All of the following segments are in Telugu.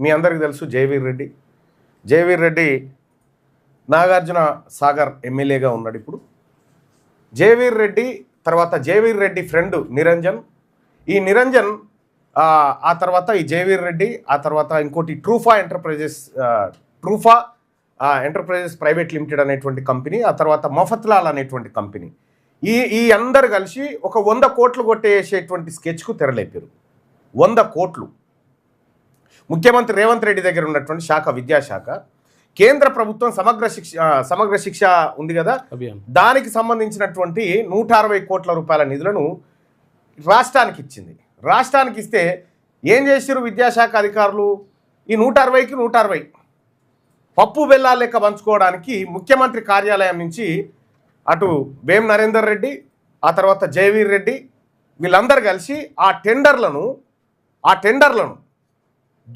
మీ అందరికీ తెలుసు జయవీర్ రెడ్డి నాగార్జున సాగర్ ఎమ్మెల్యేగా ఉన్నాడు. ఇప్పుడు జయవీర్ రెడ్డి ఫ్రెండ్ నిరంజన్, ఈ నిరంజన్ ఆ తర్వాత ఈ జయవీర్ రెడ్డి, ఆ తర్వాత ఇంకోటి ట్రూఫా ఎంటర్ప్రైజెస్ ప్రైవేట్ లిమిటెడ్ అనేటువంటి కంపెనీ, ఆ తర్వాత మఫత్లాల్ అనేటువంటి కంపెనీ, ఈ అందరు కలిసి ఒక 100 కోట్లు కొట్టేసేటువంటి స్కెచ్కు తెరలేపారు. 100 కోట్లు. ముఖ్యమంత్రి రేవంత్ రెడ్డి దగ్గర ఉన్నటువంటి శాఖ, విద్యాశాఖ, కేంద్ర ప్రభుత్వం సమగ్ర శిక్ష ఉంది కదా, దానికి సంబంధించినటువంటి 160 కోట్ల రూపాయల నిధులను రాష్ట్రానికి ఇచ్చింది. రాష్ట్రానికి ఇస్తే ఏం చేశారు విద్యాశాఖ అధికారులు? ఈ 160కి 160 పప్పు బెల్లాలు లెక్క పంచుకోవడానికి ముఖ్యమంత్రి కార్యాలయం నుంచి అటు వేం నరేందర్ రెడ్డి, ఆ తర్వాత జయవీర్ రెడ్డి, వీళ్ళందరూ కలిసి ఆ టెండర్లను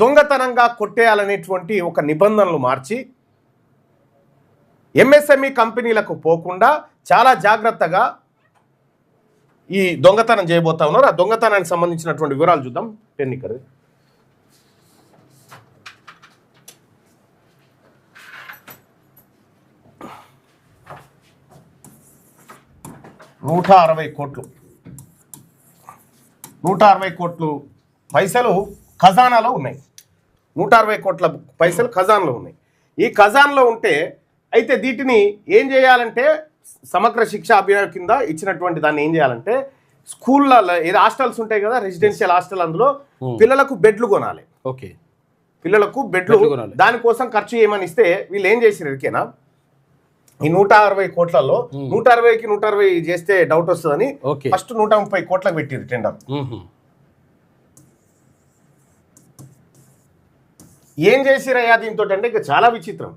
దొంగతనంగా కొట్టేయాలనేటువంటి ఒక నిబంధనలు మార్చి ఎంఎస్ఎంఈ కంపెనీలకు పోకుండా చాలా జాగ్రత్తగా ఈ దొంగతనం చేయబోతా ఉన్నారు. ఆ దొంగతనానికి సంబంధించినటువంటి వివరాలు చూద్దాం. ఇక్కడ 160 కోట్లు పైసలు ఖజానాలో ఉన్నాయి. 160 కోట్ల పైసలు ఖజానాలో ఉన్నాయి. ఈ ఖజానాలో ఉంటే అయితే వీటిని ఏం చేయాలంటే సమగ్ర శిక్ష అభియాన్ కింద ఇచ్చినటువంటి దాన్ని ఏం చేయాలంటే స్కూళ్ళలో ఏదో హాస్టల్స్ ఉంటాయి కదా, రెసిడెన్షియల్ హాస్టల్, అందులో పిల్లలకు బెడ్లు కొనాలి. ఓకే, పిల్లలకు బెడ్లు దానికోసం ఖర్చు చేయమని ఇస్తే వీళ్ళు ఏం చేసారు ఎరికేనా, ఈ 160 కోట్లలో 160కి 160 చేస్తే డౌట్ వస్తుందని ఫస్ట్ 130 కోట్లకు పెట్టింది టెండర్. ఏం చేసిరయ్యా దీంతో అంటే ఇక చాలా విచిత్రం.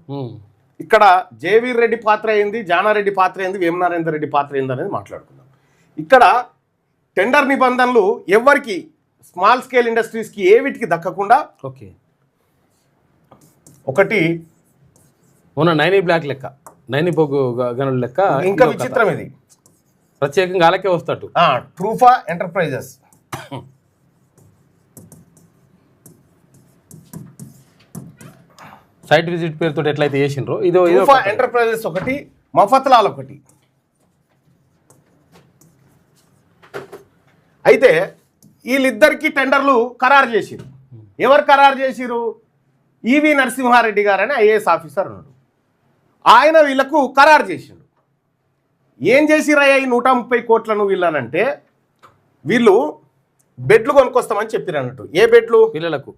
ఇక్కడ జయవీర్ రెడ్డి పాత్ర ఏంది, జానారెడ్డి పాత్ర ఏంది, వేం నరేందర్ రెడ్డి పాత్ర ఏంది అనేది మాట్లాడుకుందాం. ఇక్కడ టెండర్ నిబంధనలు ఎవరికి, స్మాల్ స్కేల్ ఇండస్ట్రీస్కి ఏవిటికి దక్కకుండా, ఓకే, ఒకటి నైనీ బ్లాక్ లెక్క, నైనీ పొగ్గు గనుల లెక్క. ఇంకా విచిత్రం ఇది, ప్రత్యేకంగా అలాగే వస్తాడు ట్రూఫా ఎంటర్ప్రైజెస్, సైట్ విజిట్ పేరుతో ఎట్లయితే చేసిండ్రో ఇదో ఎంటర్ప్రైజెస్ ఒకటి, మఫత్లాల్ ఒకటి. అయితే వీళ్ళిద్దరికి టెండర్లు ఖరారు చేసిరు. ఎవరు ఖరారు చేసిరు? ఈవి నరసింహారెడ్డి గారని ఐఏఎస్ ఆఫీసర్ ఉన్నాడు, ఆయన వీళ్ళకు ఖరారు చేసిండు. ఏం చేసిరయ్యా ఈ 130 కోట్లను వీళ్ళనంటే, వీళ్ళు బెడ్లు కొనుక్కొస్తామని చెప్పారు అన్నట్టు. ఏ బెడ్లు? పిల్లలకు.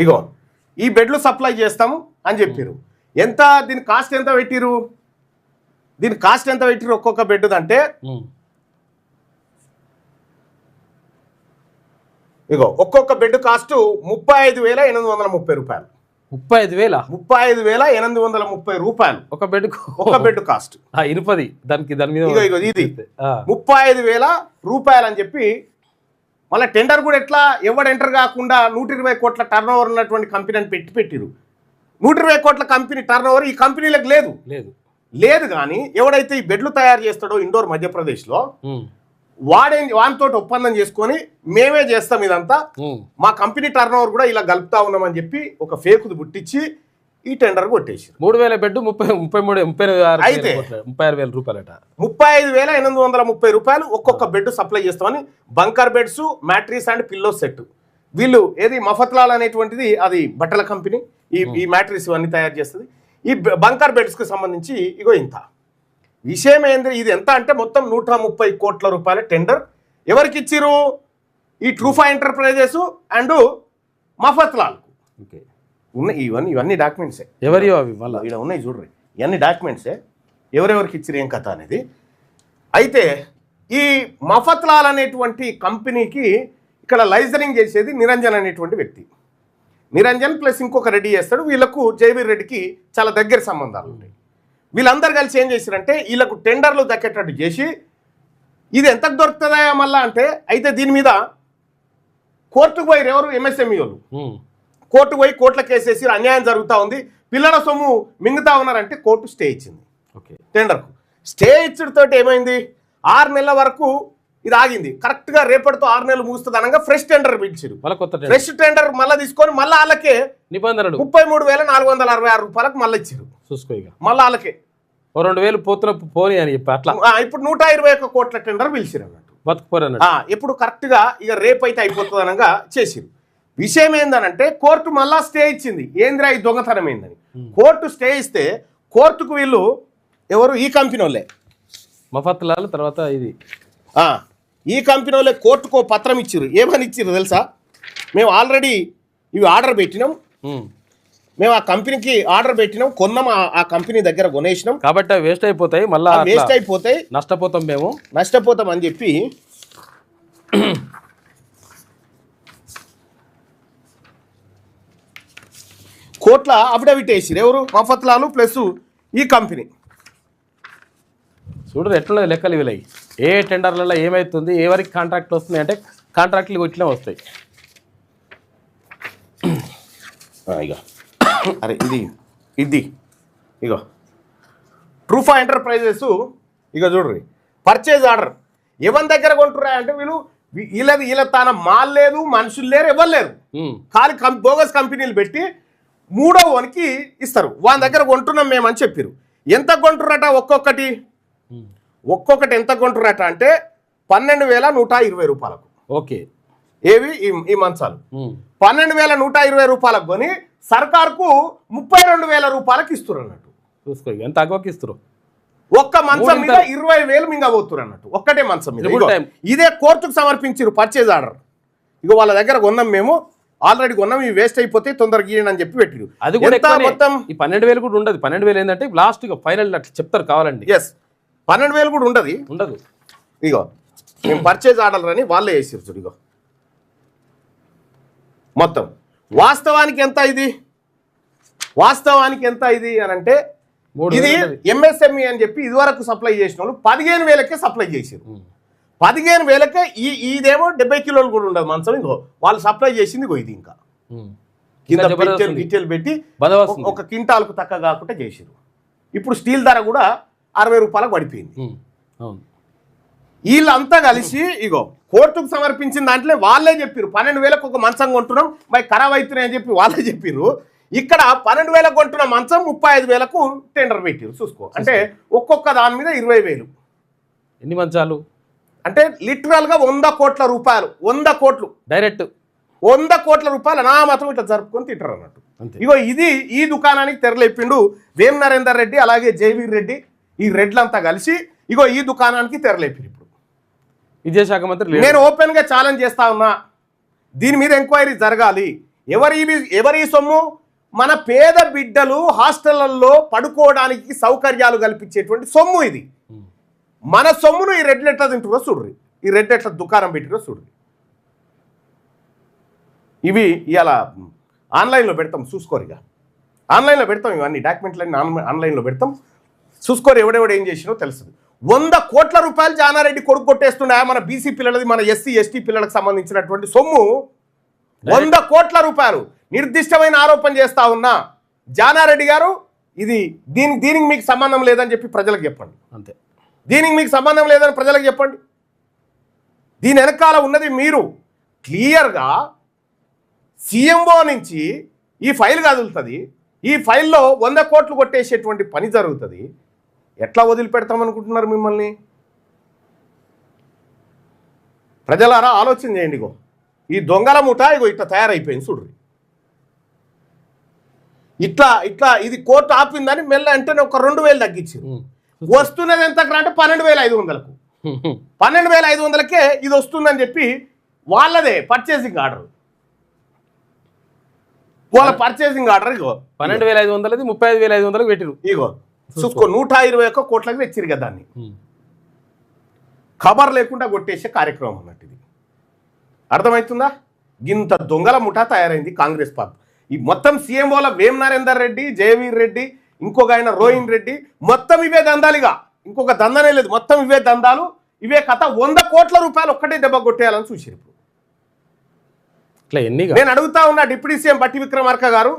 ఇగో ఈ బెడ్లు సప్లై చేస్తాము అని చెప్పారు. ఎంత దీని కాస్ట్ ఎంత పెట్టిరు? ఒక్కొక్క బెడ్ అంటే ఇగో ఒక్కొక్క బెడ్ కాస్ట్ 35,830 రూపాయలు. 35,830 రూపాయలు ఒక బెడ్ కాస్ట్. ఇనుపది దాని మీద ఇది 35,000 రూపాయలు అని చెప్పి. మళ్ళీ టెండర్ కూడా ఎట్లా, ఎవడు ఎంటర్ కాకుండా 120 కోట్ల టర్న్ ఓవర్ ఉన్నటువంటి కంపెనీని పెట్టిరు. 120 కోట్ల కంపెనీ టర్న్ ఓవర్ ఈ కంపెనీలకు లేదు. కానీ ఎవడైతే ఈ బెడ్లు తయారు చేస్తాడో ఇండోర్ మధ్యప్రదేశ్లో, వానితో ఒప్పందం చేసుకొని మేమే చేస్తాం ఇదంతా, మా కంపెనీ టర్న్ ఓవర్ కూడా ఇలా గలుపుతా ఉన్నామని చెప్పి ఒక ఫేకుది పుట్టించి ఈ టెండర్ కొట్టేసి 3,000 బెడ్ 36,000 రూపాయలట. 35,830 రూపాయలు ఒక్కొక్క బెడ్ సప్లై చేస్తామని. Bunker beds, mattress and pillow set. వీళ్ళు ఏది మఫత్లాల్ అనేటువంటిది అది బట్టల కంపెనీ, ఈ మ్యాట్రీస్ ఇవన్నీ తయారు చేస్తుంది. ఈ బంకర్ బెడ్స్కి సంబంధించి ఇగో ఇంత విషయం ఏంది. ఇది ఎంత అంటే మొత్తం 130 కోట్ల రూపాయల టెండర్ ఎవరికి ఇచ్చిరు? ఈ ట్రూఫా ఎంటర్ప్రైజెస్ అండ్ మఫత్లాల్కు. ఓకే, ఉన్నాయి ఇవన్నీ డాక్యుమెంట్సే. ఎవరియో అవి మళ్ళీ ఇక్కడ ఉన్నాయి చూడ్రి, ఇవన్నీ డాక్యుమెంట్సే ఎవరెవరికి ఇచ్చిరు ఏం కథ అనేది. అయితే ఈ మఫత్లాల్ అనేటువంటి కంపెనీకి ఇక్కడ లైజరింగ్ చేసేది నిరంజన్ అనేటువంటి వ్యక్తి. నిరంజన్ ప్లస్ ఇంకొక రెడ్డి చేస్తాడు. వీళ్ళకు జయవీర్ రెడ్డికి చాలా దగ్గర సంబంధాలు ఉంటాయి. వీళ్ళందరూ కలిసి ఏం చేశారంటే వీళ్ళకు టెండర్లు దక్కేటట్టు చేసి, ఇది ఎంతకు దొరుకుతుందా మళ్ళా అంటే, అయితే దీని మీద కోర్టుకు పోయి ఎవరు ఎంఎస్ఎంఈ వాళ్ళు కోర్టుకు పోయి కోర్టుల కేసేసి అన్యాయం జరుగుతూ ఉంది, పిల్లల సొమ్ము మింగుతా ఉన్నారంటే కోర్టు స్టే ఇచ్చింది టెండర్కు. స్టే ఇచ్చుడితోటి ఏమైంది 6 నెలల వరకు ఇది ఆగింది. కరెక్ట్గా రేపటితో 6 నెలలు ముగుస్తుంది అనగా ఫ్రెష్ టెండర్ పిలిచారు. ఫ్రెష్ టెండర్ మళ్ళీ తీసుకొని మళ్ళీ వాళ్ళకే నిబంధనలు 33,466 రూపాయలకు మళ్ళీ ఇచ్చారు. చూసుకో ఇక మళ్ళీ వాళ్ళకే 2,000 పోతున్న పోనీ అని చెప్పి అట్లా ఇప్పుడు 121 కోట్ల టెండర్ పిలిచారు అన్నట్టు. బతుకుపోరు అన్నట్టు. ఇప్పుడు కరెక్ట్గా ఇక రేపైతే అయిపోతుంది అనగా చేసిరు. విషయం ఏందనంటే కోర్టు మళ్ళా స్టే ఇచ్చింది. ఏందిరా ఈ దొంగతనం ఏందని కోర్టు స్టే ఇస్తే కోర్టుకు వీళ్ళు ఎవరు ఈ కంపెనీ వాళ్ళే మఫత్లాల్ తర్వాత ఇది ఈ కంపెనీ వాళ్ళే కోర్టుకు పత్రం ఇచ్చిర్రు. ఏమని ఇచ్చిర్రు తెలుసా? మేము ఆల్రెడీ ఇవి ఆర్డర్ పెట్టినాం, మేము ఆ కంపెనీకి ఆర్డర్ పెట్టినాం, కొన్నాం, ఆ కంపెనీ దగ్గర కొనేసినాం కాబట్టి వేస్ట్ అయిపోతాయి, మళ్ళీ వేస్ట్ అయిపోతాయి, నష్టపోతాం, మేము నష్టపోతాం అని చెప్పి కోట్ల అఫిడవిట్ వేసిరు. ఎవరు? మఫత్లాలు ప్లస్ ఈ కంపెనీ. చూడరు ఎట్లా లెక్కలు ఇవి. ఏ టెండర్లలో ఏమవుతుంది, ఎవరికి కాంట్రాక్ట్లు వస్తున్నాయి అంటే కాంట్రాక్ట్లు వచ్చినా వస్తాయి. ఇక అరే ఇది ఇగో ట్రూఫా ఎంటర్ప్రైజెస్ ఇక చూడ్రి పర్చేజ్ ఆర్డర్ ఎవరి దగ్గర కొంటురా అంటే వీళ్ళ తన మాల్ లేదు, మనుషులు లేరు, ఎవరు లేరు, ఖాళీ బోగస్ కంపెనీలు పెట్టి 3వ వానికి ఇస్తారు. వాళ్ళ దగ్గర కొంటున్నాం మేమని చెప్పారు. ఎంత కొంటురట? ఒక్కొక్కటి ఎంత కొంటురట అంటే 12,120 రూపాయలకు. ఓకే, ఏవి ఈ మంచాలు 12,120 రూపాయలకు కొని సర్కార్కు 32,000 రూపాయలకు ఇస్తారు అన్నట్టు. చూసుకో ఎంత అగోకి ఇస్తారు. ఒక్క మంచం మీద 20,000 మింగబోతున్నారు అన్నట్టు. ఒక్కటే మంచం మీద. ఇదే కోర్టుకు సమర్పించారు పర్చేజ్ ఆర్డర్. ఇక వాళ్ళ దగ్గర కొన్నాం, మేము ఆల్రెడీ కొన్నాం, ఇవి వేస్ట్ అయిపోతే తొందరగా గీయండి అని చెప్పి పెట్టిరు. అది కూడా మొత్తం ఈ 12,000 కూడా ఉండదు. 12,000 ఏంటంటే లాస్ట్ ఫైనల్ అట్లా చెప్తారు కావాలండి. 12,000 కూడా ఉండదు. ఇగో మేము పర్చేజ్ ఆర్డర్ అని వాళ్ళే వేసారు. చూడు ఇగో మొత్తం వాస్తవానికి ఎంత ఇది అని అంటే ఇది ఎంఎస్ఎంఈ అని చెప్పి ఇదివరకు సప్లై చేసిన వాళ్ళు 15,000కే సప్లై చేసారు. 15,000కే ఇదేమో 70 కిలోలు కూడా ఉండదు మంచం. ఇంకో వాళ్ళు సప్లై చేసింది ఇది ఇంకా కింద డీటెయిల్ పెట్టి ఒక క్వింటాల్కు తక్కువ కాకుండా చేసారు. ఇప్పుడు స్టీల్ ధర కూడా 60 రూపాయలకు పడిపోయింది. వీళ్ళంతా కలిసి ఇగో కోర్టుకు సమర్పించిన దాంట్లో వాళ్ళే చెప్పారు 12,000కు ఒక మంచం కొంటున్నాం, మరి ఖరాబ్ అవుతున్నాయి అని చెప్పి వాళ్ళే చెప్పారు. ఇక్కడ 12,000 కొంటున్న మంచం 35,000కు టెండర్ పెట్టారు. చూసుకో అంటే ఒక్కొక్క దాని మీద 20,000. ఎన్ని మంచాలు అంటే లిటరల్గా 100 కోట్ల రూపాయలు. 100 కోట్లు డైరెక్ట్ 100 కోట్ల రూపాయలు నా మాత్రం ఇట్లా జరుపుకొని తింటారు అన్నట్టు. ఇగో ఈ దుకాణానికి తెరలేపిండు వేం నరేందర్ రెడ్డి అలాగే జైవీర్ రెడ్డి. ఈ రెడ్లంతా కలిసి ఇగో ఈ దుకాణానికి తెరలేపిండు. ఇప్పుడు విద్యాశాఖ మంత్రి నేను ఓపెన్ గా ఛాలెంజ్ చేస్తా ఉన్నా, దీని మీద ఎంక్వైరీ జరగాలి. ఎవరి సొమ్ము? మన పేద బిడ్డలు హాస్టళ్లలో పడుకోవడానికి సౌకర్యాలు కల్పించేటువంటి సొమ్ము ఇది. మన సొమ్మును ఈ రెడ్లు ఎట్లా తింటురో చూడ్రి, ఈ రెడ్లు ఎట్లా దుకాణం పెట్టిరో చూడ్రి. ఇవి ఇలా ఆన్లైన్లో పెడతాం, చూసుకోరు. ఆన్లైన్లో పెడతాం, ఇవన్నీ డాక్యుమెంట్లన్నీ ఆన్లైన్లో పెడతాం, చూసుకోరు. ఎవడెవడు ఏం చేసినో తెలుస్తుంది. 100 కోట్ల రూపాయలు జానారెడ్డి కొడుకు కొట్టేస్తుండే. మన బీసీ పిల్లలది, మన ఎస్సీ ఎస్టీ పిల్లలకు సంబంధించినటువంటి సొమ్ము 100 కోట్ల రూపాయలు. నిర్దిష్టమైన ఆరోపణ చేస్తా ఉన్నా జానారెడ్డి గారు, దీనికి మీకు సంబంధం లేదని చెప్పి ప్రజలకు చెప్పండి. అంతే, దీనికి మీకు సంబంధం లేదని ప్రజలకు చెప్పండి. దీని వెనకాల ఉన్నది మీరు. క్లియర్గా సీఎంఓ నుంచి ఈ ఫైల్ కదులుతుంది. ఈ ఫైల్లో 100 కోట్లు కొట్టేసేటువంటి పని జరుగుతుంది. ఎట్లా వదిలిపెడతామనుకుంటున్నారు మిమ్మల్ని? ప్రజలారా ఆలోచన చేయండి. ఈ దొంగల ముఠ ఇట్లా తయారైపోయింది చూడ్రి. ఇట్లా ఇది కోర్టు ఆపిందని మెల్ల వెంటనే ఒక 2,000 తగ్గించారు. వస్తున్నది ఎంత అంటే 12,500కు. 12,500కే ఇది వస్తుందని చెప్పి వాళ్ళదే పర్చేసింగ్ ఆర్డర్. వాళ్ళ పర్చేసింగ్ ఆర్డర్ ఇగో 12,500ది 35,500కు పెట్టిరు. ఇగో చూసుకో 121 కోట్లకి తెచ్చిరు కదా దాన్ని. ఖబర్ లేకుండా కొట్టేసే కార్యక్రమం అన్నట్టు ఇది. అర్థమవుతుందా? ఇంత దొంగల ముఠా తయారైంది కాంగ్రెస్ పార్టీ. ఈ మొత్తం సీఎంఓల వేం నరేందర్ రెడ్డి, జయవీర్ రెడ్డి, ఇంకొక ఆయన రోహిన్ రెడ్డి, మొత్తం ఇవే దందాలుగా. ఇంకొక దందనే లేదు, మొత్తం ఇవే దందాలు, ఇవే కథ. 100 కోట్ల రూపాయలు ఒక్కటే దెబ్బ కొట్టేయాలని చూసారు. ఇప్పుడు నేను అడుగుతా ఉన్నా డిప్యూటీ సీఎం బట్టి విక్రమార్క గారు,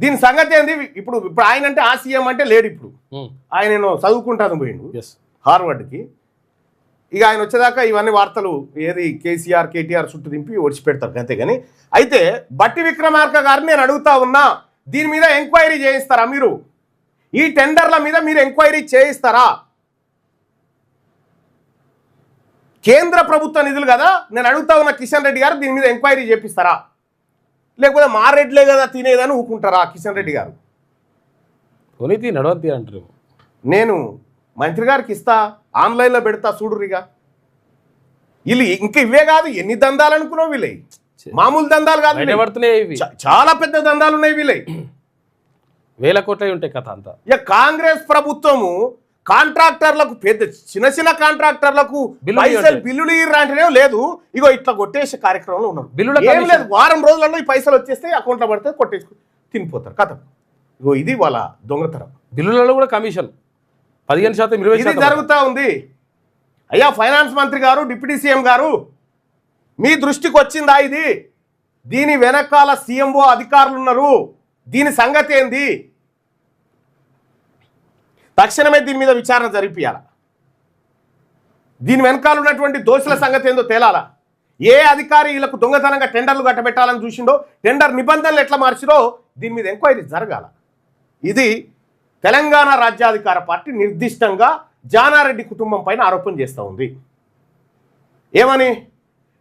దీని సంగతి ఏంది? ఇప్పుడు ఆయన అంటే ఆ సీఎం అంటే లేడు. ఇప్పుడు ఆయన నేను చదువుకుంటాను పోయిండు హార్వర్డ్కి. ఇక ఆయన వచ్చేదాకా ఇవన్నీ వార్తలు ఏది కేసీఆర్ కేటీఆర్ చుట్టూ దింపి ఒడిచిపెడతారు అంతేగాని. అయితే బట్టి విక్రమార్క గారిని నేను అడుగుతా ఉన్నా, దీని మీద ఎంక్వైరీ చేయిస్తారా మీరు? ఈ టెండర్ల మీద మీరు ఎంక్వైరీ చేయిస్తారా? కేంద్ర ప్రభుత్వ నిధులు కదా, నేను అడుగుతా ఉన్న కిషన్ రెడ్డి గారు దీని మీద ఎంక్వైరీ చేపిస్తారా? లేకపోతే మారెడ్లే కదా తినేదని ఊకుంటారా కిషన్ రెడ్డి గారు? నడవద్ది అంటారు. నేను మంత్రి గారికి ఇస్తా, ఆన్లైన్లో పెడతా చూడురిగా. వీళ్ళు ఇంకా ఇవే కాదు, ఎన్ని దందాలు అనుకున్నావు వీళ్ళే, మామూలు దందాలు కాదు, చాలా పెద్ద దందాలు ఉన్నాయి వీళ్ళే. వేల కోట్లే ఉంటాయి కథ అంతా. ఇక కాంగ్రెస్ ప్రభుత్వము కాంట్రాక్టర్లకు పెద్ద చిన్న చిన్న కాంట్రాక్టర్లకు బిల్లులు ఇలాంటినే లేదు. ఇగో ఇట్లా కొట్టేసే కార్యక్రమంలో ఉన్నారు. బిల్లులు ఏం లేదు, వారం రోజులలో ఈ పైసలు వచ్చేస్తే అకౌంట్లో పడితే కొట్టేసి తినిపోతారు కథ. ఇగో ఇది వాళ్ళ దొంగతనం. బిల్లులలో కూడా కమిషన్ 15%, 20% జరుగుతూ ఉంది. అయ్యా ఫైనాన్స్ మంత్రి గారు, డిప్యూటీ సీఎం గారు, మీ దృష్టికి వచ్చిందా ఇది? దీని వెనకాల సీఎంఓ అధికారులు ఉన్నారు. దీని సంగతి ఏంది? తక్షణమే దీని మీద విచారణ జరిపియాల. దీని వెనకాల ఉన్నటువంటి దోషుల సంగతి ఏందో తేలాలా. ఏ అధికారి వీళ్ళకు దొంగతనంగా టెండర్లు కట్టబెట్టాలని చూసిండో, టెండర్ నిబంధనలు ఎట్లా మార్చిరో దీని మీద ఎంక్వైరీ జరగాల. ఇది తెలంగాణ రాజ్యాధికార పార్టీ నిర్దిష్టంగా జానారెడ్డి కుటుంబం పైన ఆరోపణ చేస్తూ ఉంది. ఏమని?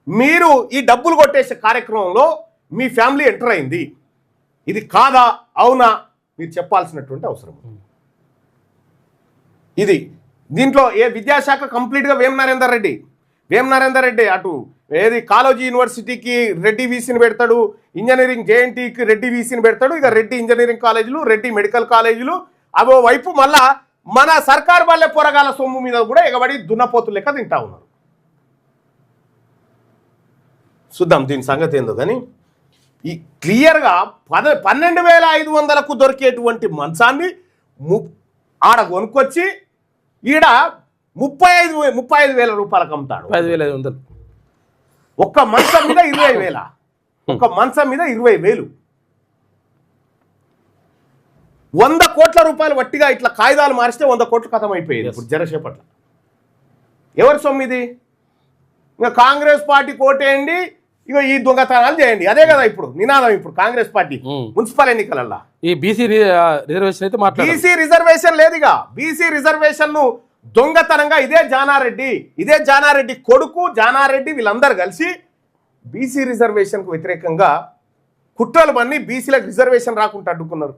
మీరు ఈ డబ్బులు కొట్టేసే కార్యక్రమంలో మీ ఫ్యామిలీ ఎంటర్ అయింది, ఇది కాదా అవునా మీరు చెప్పాల్సినటువంటి అవసరం. ఇది దీంట్లో విద్యాశాఖ కంప్లీట్గా వేం నరేందర్ రెడ్డి అటు ఏది కాలోజీ యూనివర్సిటీకి రెడ్డి వీసీని పెడతాడు, ఇంజనీరింగ్ జేఎన్టీకి రెడ్డి వీసీని పెడతాడు. ఇక రెడ్డి ఇంజనీరింగ్ కాలేజీలు, రెడ్డి మెడికల్ కాలేజీలు, అవో వైపు మళ్ళా మన సర్కారు వాళ్ళే పోరగాల సొమ్ము మీద కూడా ఎగబడి దున్నపోతులు లెక్క తింటా ఉన్నారు. చూద్దాం దీని సంగతి ఏందో. కానీ ఈ క్లియర్గా 12,500కు దొరికేటువంటి మంచాన్ని ఆడ కొనుక్కొచ్చి ఈడ 35,000 రూపాయలకు అమ్ముతాడు. 5,500 ఒక్క మంచం మీద 20,000, ఒక్క మంచం మీద 20,000. 100 కోట్ల రూపాయలు వట్టిగా ఇట్లా కాగితాలు మారిస్తే 100 కోట్లు ఖతం అయిపోయేది. ఇప్పుడు జరసేపట్ల ఎవరి సొమ్ము ఇది? ఇంకా కాంగ్రెస్ పార్టీ కోటేయండి, ఇక ఈ దొంగతనాలు చేయండి, అదే కదా ఇప్పుడు నినాదం. ఇప్పుడు కాంగ్రెస్ పార్టీ మున్సిపల్ ఎన్నికలల్లో ఈ బీసీ రిజర్వేషన్ అయితే బీసీ రిజర్వేషన్ లేదు. ఇక బీసీ రిజర్వేషన్ ను దొంగతనంగా ఇదే జానారెడ్డి కొడుకు జానారెడ్డి వీళ్ళందరూ కలిసి బీసీ రిజర్వేషన్ కు వ్యతిరేకంగా కుట్రలు పన్ని బీసీలకు రిజర్వేషన్ రాకుండా అడ్డుకున్నారు.